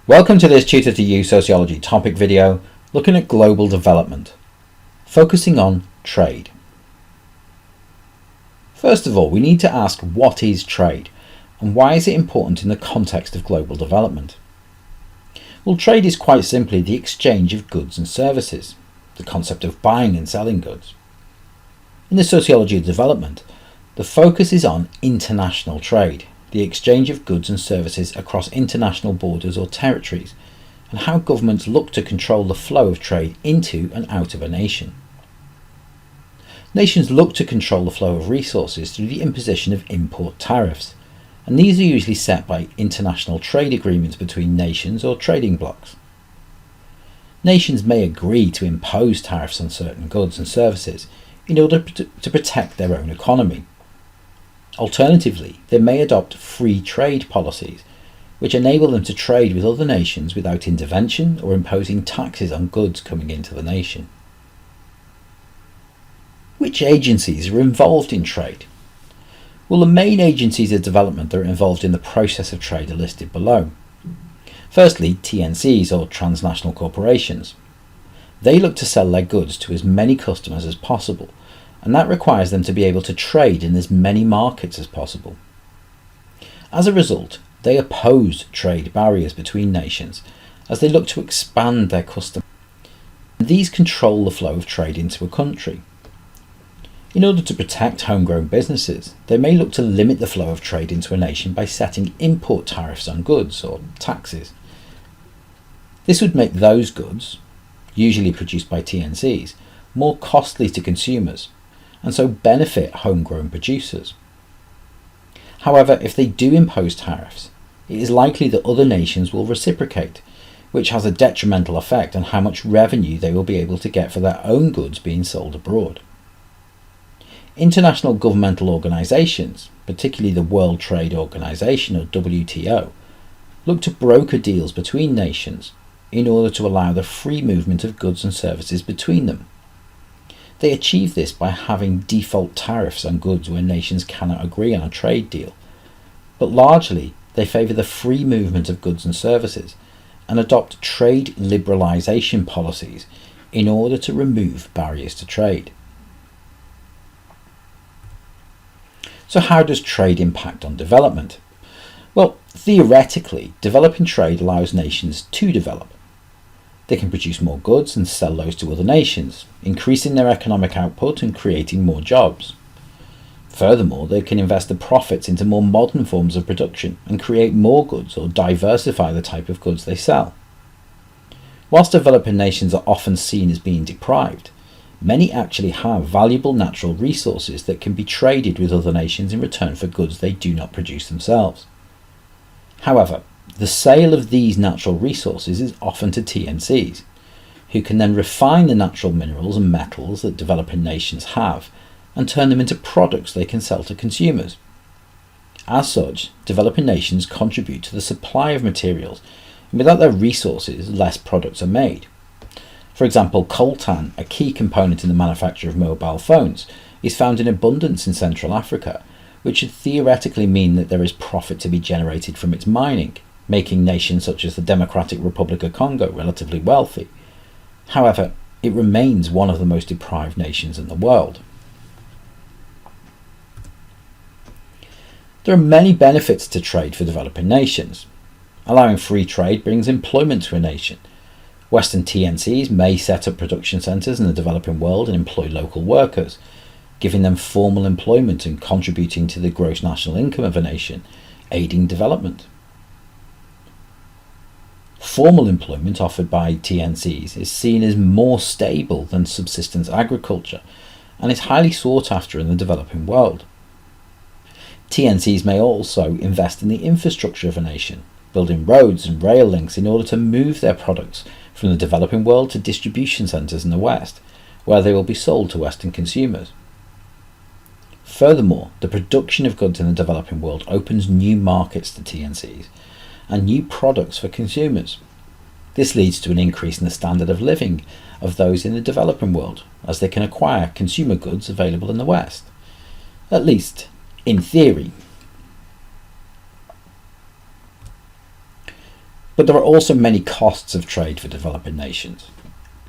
Welcome to this Tutor to You Sociology topic video looking at global development, focusing on trade. First of all, we need to ask what is trade and why is it important in the context of global development? Well, trade is quite simply the exchange of goods and services, the concept of buying and selling goods. In the sociology of development, the focus is on international trade, the exchange of goods and services across international borders or territories, and how governments look to control the flow of trade into and out of a nation. Nations look to control the flow of resources through the imposition of import tariffs, and these are usually set by international trade agreements between nations or trading blocs. Nations may agree to impose tariffs on certain goods and services in order to protect their own economy. Alternatively, they may adopt free trade policies, which enable them to trade with other nations without intervention or imposing taxes on goods coming into the nation. Which agencies are involved in trade? Well, the main agencies of development that are involved in the process of trade are listed below. Firstly, TNCs or transnational corporations. They look to sell their goods to as many customers as possible, and that requires them to be able to trade in as many markets as possible. As a result, they oppose trade barriers between nations as they look to expand their customers. These control the flow of trade into a country. In order to protect homegrown businesses, they may look to limit the flow of trade into a nation by setting import tariffs on goods or taxes. This would make those goods, usually produced by TNCs, more costly to consumers, and so benefit homegrown producers. However, if they do impose tariffs, it is likely that other nations will reciprocate, which has a detrimental effect on how much revenue they will be able to get for their own goods being sold abroad. International governmental organisations, particularly the World Trade Organization or WTO, look to broker deals between nations in order to allow the free movement of goods and services between them. They achieve this by having default tariffs on goods where nations cannot agree on a trade deal, but largely they favour the free movement of goods and services and adopt trade liberalisation policies in order to remove barriers to trade. So how does trade impact on development? Well, theoretically, developing trade allows nations to develop. They can produce more goods and sell those to other nations, increasing their economic output and creating more jobs. Furthermore, they can invest the profits into more modern forms of production and create more goods or diversify the type of goods they sell. Whilst developing nations are often seen as being deprived, many actually have valuable natural resources that can be traded with other nations in return for goods they do not produce themselves. However, the sale of these natural resources is often to TNCs, who can then refine the natural minerals and metals that developing nations have and turn them into products they can sell to consumers. As such, developing nations contribute to the supply of materials, and without their resources, less products are made. For example, coltan, a key component in the manufacture of mobile phones, is found in abundance in Central Africa, which should theoretically mean that there is profit to be generated from its mining, making nations such as the Democratic Republic of Congo relatively wealthy. However, it remains one of the most deprived nations in the world. There are many benefits to trade for developing nations. Allowing free trade brings employment to a nation. Western TNCs may set up production centres in the developing world and employ local workers, giving them formal employment and contributing to the gross national income of a nation, aiding development. Formal employment offered by TNCs is seen as more stable than subsistence agriculture and is highly sought after in the developing world. TNCs may also invest in the infrastructure of a nation, building roads and rail links in order to move their products from the developing world to distribution centres in the West, where they will be sold to Western consumers. Furthermore, the production of goods in the developing world opens new markets to TNCs and new products for consumers. This leads to an increase in the standard of living of those in the developing world, as they can acquire consumer goods available in the West, at least in theory. But there are also many costs of trade for developing nations.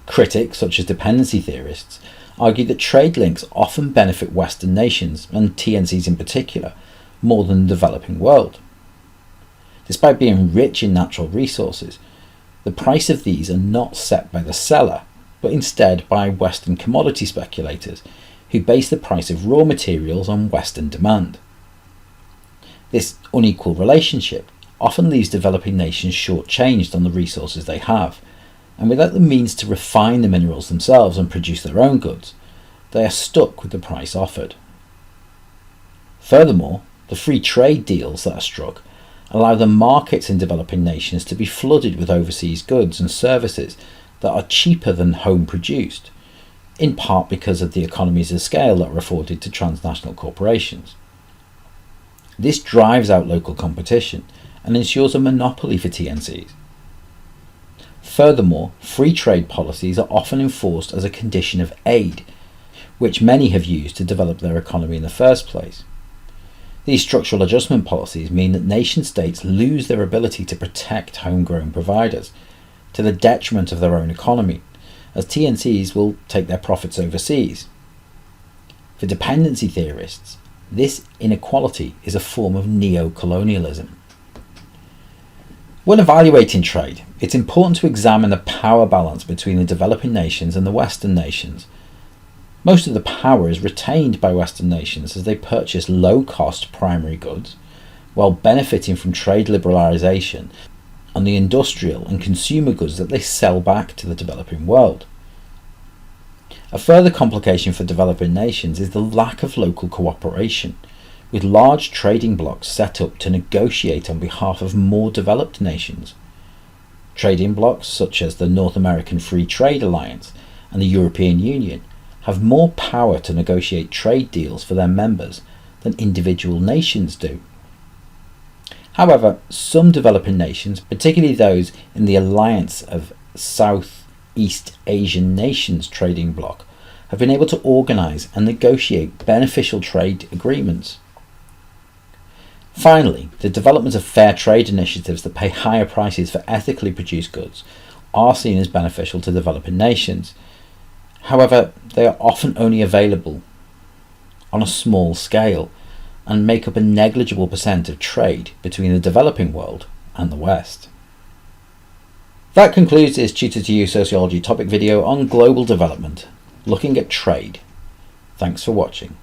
Critics, such as dependency theorists, argue that trade links often benefit Western nations, and TNCs in particular, more than the developing world. Despite being rich in natural resources, the price of these are not set by the seller, but instead by Western commodity speculators who base the price of raw materials on Western demand. This unequal relationship often leaves developing nations shortchanged on the resources they have, and without the means to refine the minerals themselves and produce their own goods, they are stuck with the price offered. Furthermore, the free trade deals that are struck allow the markets in developing nations to be flooded with overseas goods and services that are cheaper than home produced, in part because of the economies of scale that are afforded to transnational corporations. This drives out local competition and ensures a monopoly for TNCs. Furthermore, free trade policies are often enforced as a condition of aid, which many have used to develop their economy in the first place. These structural adjustment policies mean that nation states lose their ability to protect homegrown providers, to the detriment of their own economy, as TNCs will take their profits overseas. For dependency theorists, this inequality is a form of neo-colonialism. When evaluating trade, it's important to examine the power balance between the developing nations and the Western nations. Most of the power is retained by Western nations as they purchase low-cost primary goods, while benefiting from trade liberalisation on the industrial and consumer goods that they sell back to the developing world. A further complication for developing nations is the lack of local cooperation, with large trading blocs set up to negotiate on behalf of more developed nations. Trading blocs such as the North American Free Trade Alliance and the European Union have more power to negotiate trade deals for their members than individual nations do. However, some developing nations, particularly those in the Alliance of Southeast Asian Nations trading bloc, have been able to organise and negotiate beneficial trade agreements. Finally, the development of fair trade initiatives that pay higher prices for ethically produced goods are seen as beneficial to developing nations. However, they are often only available on a small scale and make up a negligible percent of trade between the developing world and the West. That concludes this Tutor to You Sociology topic video on global development, looking at trade. Thanks for watching.